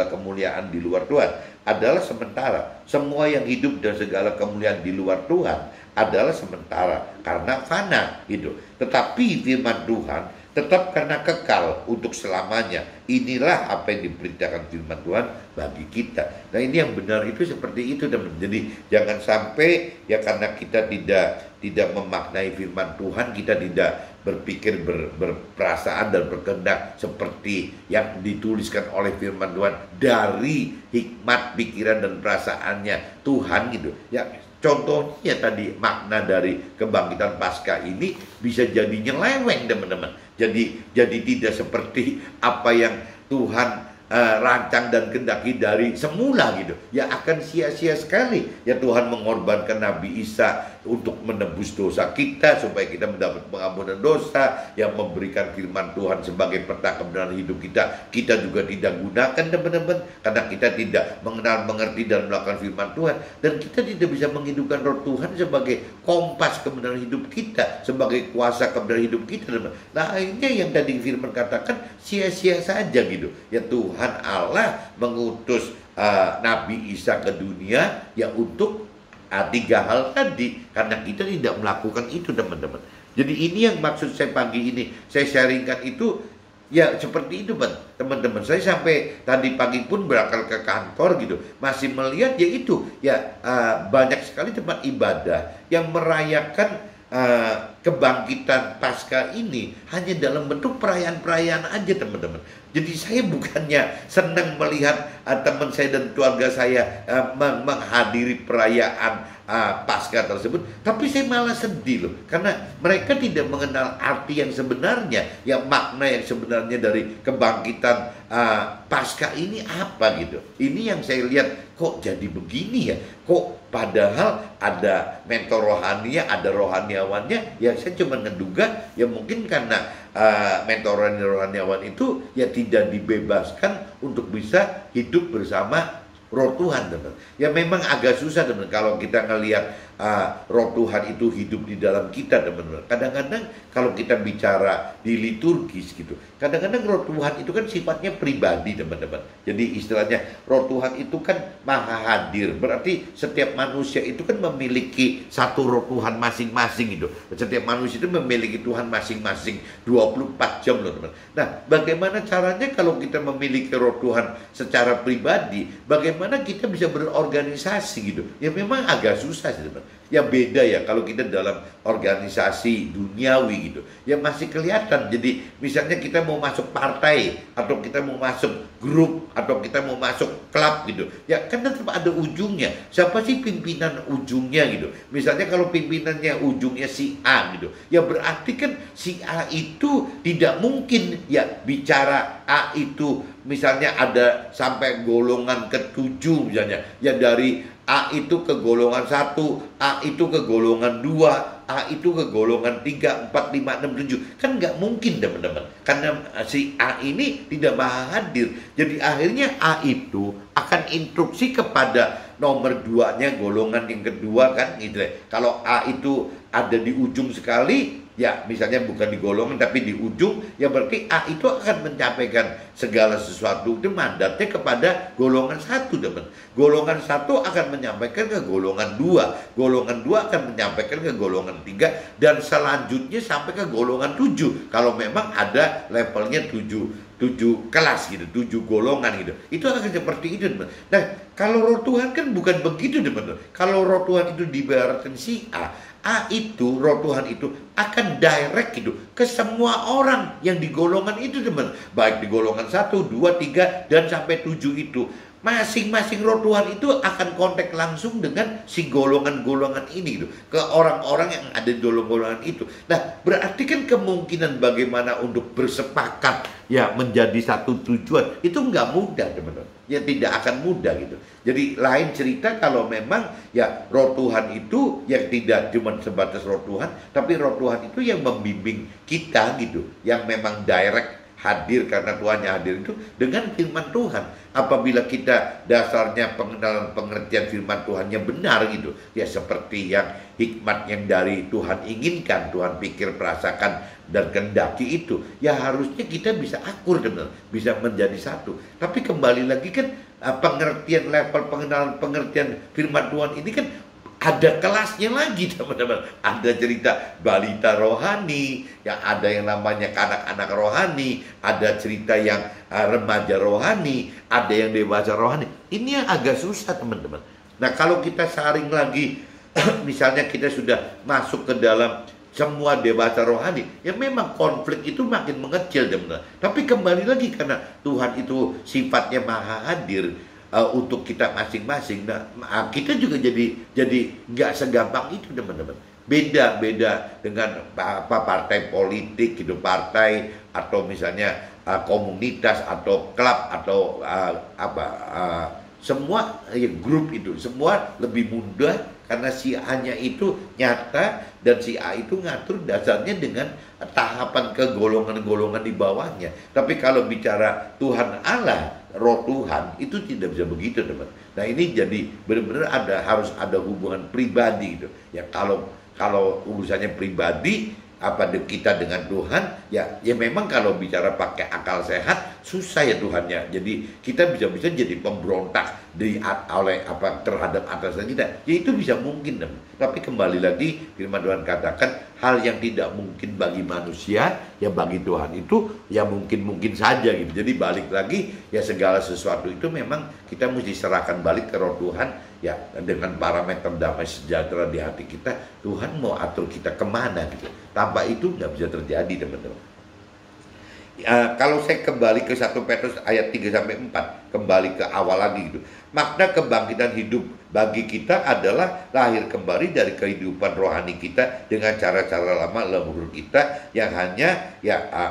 kemuliaan di luar Tuhan adalah sementara. Semua yang hidup dan segala kemuliaan di luar Tuhan adalah sementara, karena fana gitu. Tetapi firman Tuhan tetap karena kekal untuk selamanya. Inilah apa yang diperintahkan firman Tuhan bagi kita. Nah, ini yang benar itu seperti itu, teman. Jadi jangan sampai ya karena kita tidak memaknai firman Tuhan, kita tidak berpikir berperasaan dan berkehendak seperti yang dituliskan oleh firman Tuhan dari hikmat pikiran dan perasaannya Tuhan gitu. Ya, contohnya tadi makna dari kebangkitan Paskah ini bisa jadi nyeleweng, teman-teman. Jadi tidak seperti apa yang Tuhan rancang dan kehendaki dari semula gitu. Ya akan sia-sia sekali. Ya Tuhan mengorbankan Nabi Isa untuk menebus dosa kita, supaya kita mendapat pengampunan dosa, yang memberikan firman Tuhan sebagai peta kebenaran hidup kita. Kita juga tidak gunakan, teman-teman, karena kita tidak mengenal, mengerti dan melakukan firman Tuhan, dan kita tidak bisa menghidupkan roh Tuhan sebagai kompas kebenaran hidup kita, sebagai kuasa kebenaran hidup kita, teman. Nah, akhirnya yang tadi firman katakan sia-sia saja gitu. Ya Tuhan Allah mengutus Nabi Isa ke dunia ya untuk tiga hal tadi, karena kita tidak melakukan itu, teman-teman. Jadi ini yang maksud saya pagi ini saya sharingkan itu, ya seperti itu, teman-teman. Saya sampai tadi pagi pun berangkat ke kantor gitu, masih melihat ya itu, ya banyak sekali tempat ibadah yang merayakan kebangkitan Paskah ini hanya dalam bentuk perayaan-perayaan aja, teman-teman. Jadi saya bukannya senang melihat teman saya dan keluarga saya menghadiri perayaan Paskah tersebut, tapi saya malah sedih loh, karena mereka tidak mengenal arti yang sebenarnya, yang makna yang sebenarnya dari kebangkitan Paskah ini apa gitu. Ini yang saya lihat, kok jadi begini ya, kok padahal ada mentor rohaninya, ada rohaniawannya. Ya saya cuma ngeduga, ya mungkin karena mentor rohaniawan itu ya tidak dibebaskan untuk bisa hidup bersama roh Tuhan, teman. Ya memang agak susah, teman, kalau kita ngelihat roh Tuhan itu hidup di dalam kita, teman-teman. Kadang-kadang kalau kita bicara di liturgis gitu, kadang-kadang roh Tuhan itu kan sifatnya pribadi, teman-teman. Jadi istilahnya roh Tuhan itu kan maha hadir, berarti setiap manusia itu kan memiliki satu roh Tuhan masing-masing gitu. Setiap manusia itu memiliki Tuhan masing-masing 24 jam loh, teman. Nah, bagaimana caranya kalau kita memiliki roh Tuhan secara pribadi, bagaimana kita bisa berorganisasi gitu? Ya memang agak susah sih, teman. Ya beda ya kalau kita dalam organisasi duniawi gitu, ya masih kelihatan. Jadi misalnya kita mau masuk partai, atau kita mau masuk grup, atau kita mau masuk klub gitu, ya kan tetap ada ujungnya. Siapa sih pimpinan ujungnya gitu? Misalnya kalau pimpinannya ujungnya si A gitu, ya berarti kan si A itu tidak mungkin ya bicara A itu misalnya ada sampai golongan ke-7 misalnya, ya dari A itu ke golongan 1, A itu ke golongan 2, A itu ke golongan 3, 4, 5, 6, 7. Kan nggak mungkin, teman-teman. Karena si A ini tidak maha hadir. Jadi akhirnya A itu akan instruksi kepada nomor 2-nya, golongan yang kedua kan gitu. Kalau A itu ada di ujung sekali, ya misalnya bukan di golongan tapi di ujung, ya berarti A itu akan menyampaikan segala sesuatu itu mandatnya kepada golongan 1, teman. Golongan 1 akan menyampaikan ke golongan 2, golongan 2 akan menyampaikan ke golongan 3, dan selanjutnya sampai ke golongan 7 kalau memang ada levelnya 7 kelas gitu, 7 golongan gitu. Itu akan seperti itu, teman. Nah, kalau roh Tuhan kan bukan begitu, teman. Kalau roh Tuhan itu diibaratkan si A itu, roh Tuhan itu akan direct gitu ke semua orang yang di golongan itu, teman. Baik di golongan 1, 2, 3 dan sampai 7 itu. Masing-masing roh Tuhan itu akan kontak langsung dengan si golongan-golongan ini gitu, ke orang-orang yang ada di golongan itu. Nah, berarti kan kemungkinan bagaimana untuk bersepakat ya menjadi satu tujuan itu nggak mudah, teman-teman. Ya tidak akan mudah gitu. Jadi lain cerita kalau memang ya roh Tuhan itu yang tidak cuma sebatas roh Tuhan, tapi roh Tuhan itu yang membimbing kita gitu, yang memang direct hadir karena Tuhan yang hadir itu dengan firman Tuhan. Apabila kita dasarnya pengenalan pengertian firman Tuhannya benar gitu, ya seperti yang hikmat yang dari Tuhan inginkan, Tuhan pikir, perasakan dan kehendaki itu, ya harusnya kita bisa akur, benar, bisa menjadi satu. Tapi kembali lagi kan pengertian level pengenalan pengertian firman Tuhan ini kan ada kelasnya lagi, teman-teman. Ada cerita balita rohani, yang ada yang namanya anak-anak rohani, ada cerita yang remaja rohani, ada yang dewasa rohani. Ini yang agak susah, teman-teman. Nah, kalau kita saring lagi, misalnya kita sudah masuk ke dalam semua dewasa rohani, ya memang konflik itu makin mengecil, teman-teman. Tapi kembali lagi karena Tuhan itu sifatnya maha hadir untuk kita masing-masing. Nah, kita juga jadi nggak segampang itu, teman-teman. Beda dengan partai politik gitu, partai atau misalnya komunitas atau klub atau semua ya, grup itu semua lebih mudah karena si A-nya itu nyata dan si A itu ngatur dasarnya dengan tahapan ke golongan-golongan di bawahnya. Tapi kalau bicara Tuhan Allah, roh Tuhan itu tidak bisa begitu, teman. Nah, ini jadi benar-benar harus ada hubungan pribadi gitu. Ya kalau urusannya pribadi kita dengan Tuhan, ya memang kalau bicara pakai akal sehat susah ya Tuhannya. Jadi kita bisa jadi pemberontak terhadap atasan kita. Ya itu bisa mungkin, teman. Tapi kembali lagi firman Tuhan katakan hal yang tidak mungkin bagi manusia ya bagi Tuhan itu ya mungkin saja gitu. Jadi balik lagi ya segala sesuatu itu memang kita mesti serahkan balik ke roh Tuhan ya, dengan parameter damai sejahtera di hati kita. Tuhan mau atur kita kemana gitu. Tanpa itu nggak bisa terjadi, teman-teman. Kalau saya kembali ke 1 Petrus ayat 3-4, kembali ke awal lagi gitu. Makna kebangkitan hidup bagi kita adalah lahir kembali dari kehidupan rohani kita dengan cara-cara lama leluhur kita yang hanya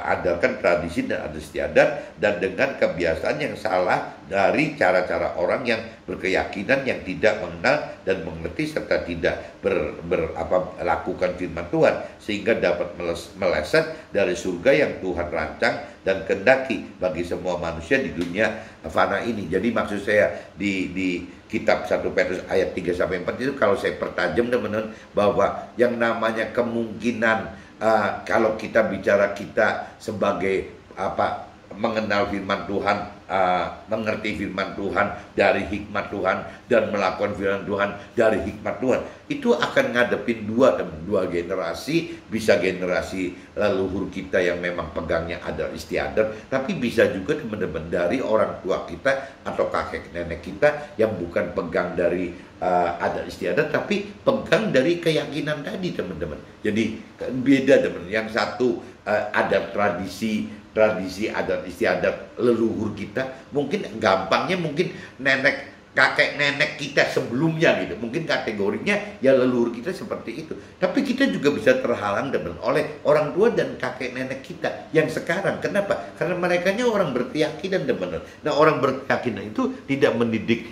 andalkan tradisi dan adat istiadat, dan dengan kebiasaan yang salah dari cara-cara orang yang berkeyakinan yang tidak mengenal dan mengerti serta tidak lakukan firman Tuhan sehingga dapat meleset dari surga yang Tuhan rancang dan kehendaki bagi semua manusia di dunia fana ini. Jadi maksud saya di kitab 1 Petrus ayat 3-4 itu kalau saya pertajam teman-teman, bahwa yang namanya kemungkinan kalau kita bicara kita sebagai mengenal firman Tuhan, mengerti firman Tuhan dari hikmat Tuhan, dan melakukan firman Tuhan dari hikmat Tuhan, itu akan ngadepin dua generasi. Bisa generasi leluhur kita yang memang pegangnya adat istiadat, tapi bisa juga teman-teman dari orang tua kita atau kakek nenek kita yang bukan pegang dari adat istiadat, tapi pegang dari keyakinan tadi teman-teman. Jadi beda teman, yang satu ada tradisi adat istiadat leluhur kita, mungkin gampangnya mungkin kakek nenek kita sebelumnya gitu, mungkin kategorinya ya leluhur kita seperti itu. Tapi kita juga bisa terhalang oleh orang tua dan kakek nenek kita yang sekarang. Kenapa? Karena merekanya orang berkeyakinan teman. Nah, orang berkeyakinan itu tidak mendidik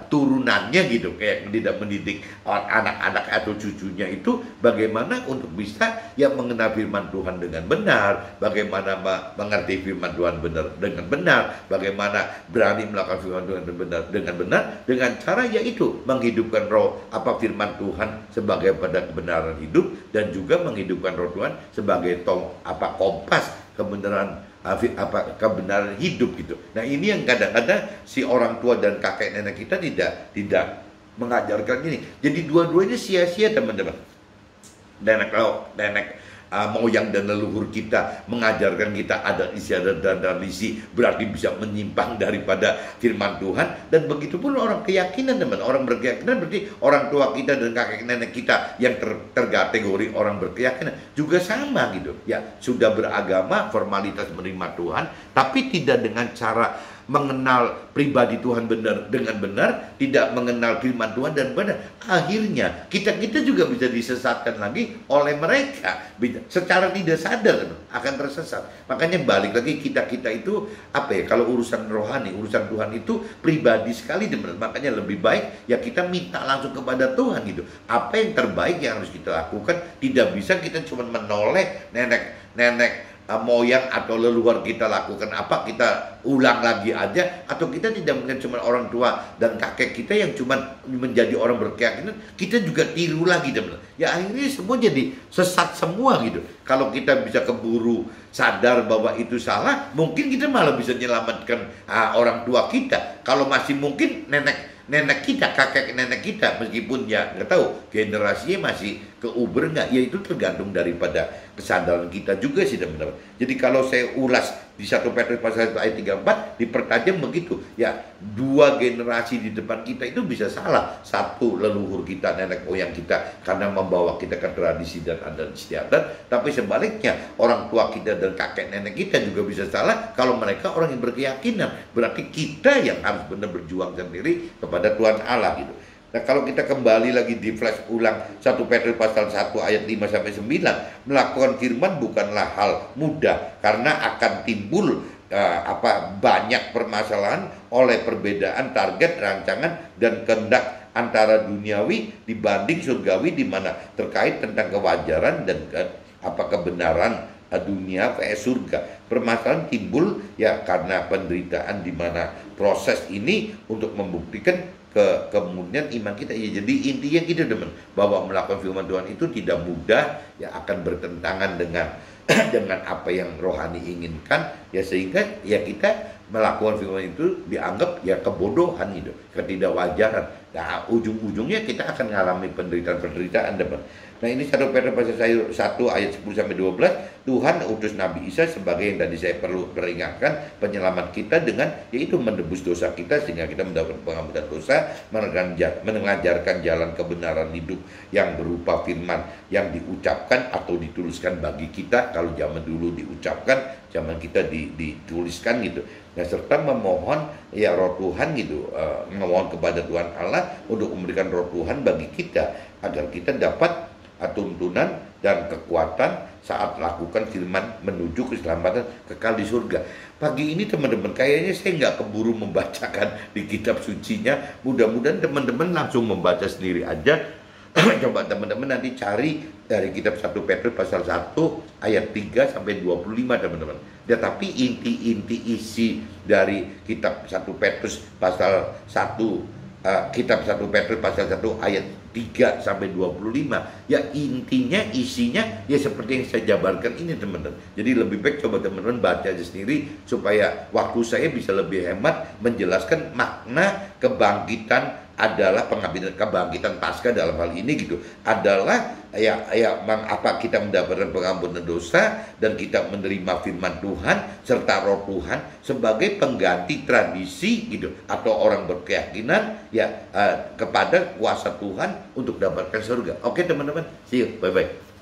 turunannya gitu, kayak tidak mendidik anak-anak atau cucunya itu bagaimana untuk bisa ya mengenal firman Tuhan dengan benar, bagaimana mengerti firman Tuhan dengan benar, bagaimana berani melakukan firman Tuhan dengan benar, dengan cara yaitu menghidupkan firman Tuhan sebagai pada kebenaran hidup, dan juga menghidupkan roh Tuhan sebagai kompas kebenaran kebenaran hidup gitu. Nah, ini yang kadang-kadang si orang tua dan kakek nenek kita tidak mengajarkan ini. Jadi dua-duanya sia-sia teman-teman. Nenek moyang dan leluhur kita mengajarkan kita adat istiadat dan tradisi, berarti bisa menyimpang daripada firman Tuhan. Dan begitu pun orang keyakinan teman, orang berkeyakinan berarti orang tua kita dan kakek nenek kita yang terkategori orang berkeyakinan juga sama gitu ya, sudah beragama, formalitas menerima Tuhan, tapi tidak dengan cara mengenal pribadi Tuhan dengan benar, tidak mengenal firman Tuhan dan benar. Akhirnya kita juga bisa disesatkan lagi oleh mereka, secara tidak sadar akan tersesat. Makanya balik lagi, kita itu kalau urusan rohani, urusan Tuhan itu pribadi sekali teman. Makanya lebih baik ya kita minta langsung kepada Tuhan gitu. Apa yang terbaik yang harus kita lakukan. Tidak bisa kita cuma menoleh nenek moyang atau leluhur kita lakukan apa, kita ulang lagi aja. Atau kita tidak mungkin cuma orang tua dan kakek kita yang cuma menjadi orang berkeyakinan, kita juga tiru lagi teman. Ya akhirnya semua jadi sesat semua gitu. Kalau kita bisa keburu sadar bahwa itu salah, mungkin kita malah bisa menyelamatkan orang tua kita. Kalau masih mungkin nenek kita, kakek nenek kita, meskipun ya nggak tahu generasinya masih keuber nggak, ya itu tergantung daripada kesadaran kita juga sih teman-teman. Jadi kalau saya ulas di 1 Petrus pasal 1 ayat 34 dipertajam begitu ya, dua generasi di depan kita itu bisa salah. Satu leluhur kita, nenek moyang kita, karena membawa kita ke tradisi dan adat istiadat. Tapi sebaliknya orang tua kita dan kakek nenek kita juga bisa salah kalau mereka orang yang berkeyakinan. Berarti kita yang harus benar berjuang sendiri kepada Tuhan Allah gitu. Nah, kalau kita kembali lagi di flash ulang 1 Petrus pasal 1 ayat 5-9, melakukan firman bukanlah hal mudah karena akan timbul banyak permasalahan oleh perbedaan target, rancangan dan kehendak antara duniawi dibanding surgawi, di mana terkait tentang kewajaran dan kebenaran dunia vs surga. Permasalahan timbul ya karena penderitaan, di mana proses ini untuk membuktikan kemudian iman kita ya. Jadi intinya gitu teman, bahwa melakukan firman Tuhan itu tidak mudah ya, akan bertentangan dengan apa yang rohani inginkan ya, sehingga ya kita melakukan firman itu dianggap ya kebodohan itu, ketidakwajaran. Nah, ujung-ujungnya kita akan mengalami penderitaan teman. Nah, ini 1 Petrus pasal 1 ayat 10-12, Tuhan utus Nabi Isa sebagai yang tadi saya perlu peringatkan, penyelamat kita dengan yaitu menebus dosa kita sehingga kita mendapat pengampunan dosa, mengajarkan jalan kebenaran hidup yang berupa firman yang diucapkan atau dituliskan bagi kita. Kalau zaman dulu diucapkan, zaman kita dituliskan gitu. Nah, serta memohon ya roh Tuhan gitu, memohon kepada Tuhan Allah untuk memberikan roh Tuhan bagi kita agar kita dapat tuntunan dan kekuatan saat lakukan firman menuju keselamatan kekal di surga. Pagi ini teman-teman, kayaknya saya nggak keburu membacakan di kitab sucinya. Mudah-mudahan teman-teman langsung membaca sendiri aja. Coba teman-teman nanti cari dari kitab 1 Petrus pasal 1 ayat 3 sampai 25 teman-teman. Tetapi inti-inti isi dari kitab 1 Petrus pasal 1 kitab 1 Petrus pasal 1 ayat 3 sampai 25 ya intinya isinya ya seperti yang saya jabarkan ini teman-teman. Jadi lebih baik coba teman-teman baca aja sendiri supaya waktu saya bisa lebih hemat menjelaskan makna kebangkitan adalah kebangkitan pasca dalam hal ini gitu adalah apa kita mendapatkan pengampunan dosa dan kita menerima firman Tuhan serta roh Tuhan sebagai pengganti tradisi gitu atau orang berkeyakinan kepada kuasa Tuhan untuk dapatkan surga. Oke teman-teman, see you, bye bye.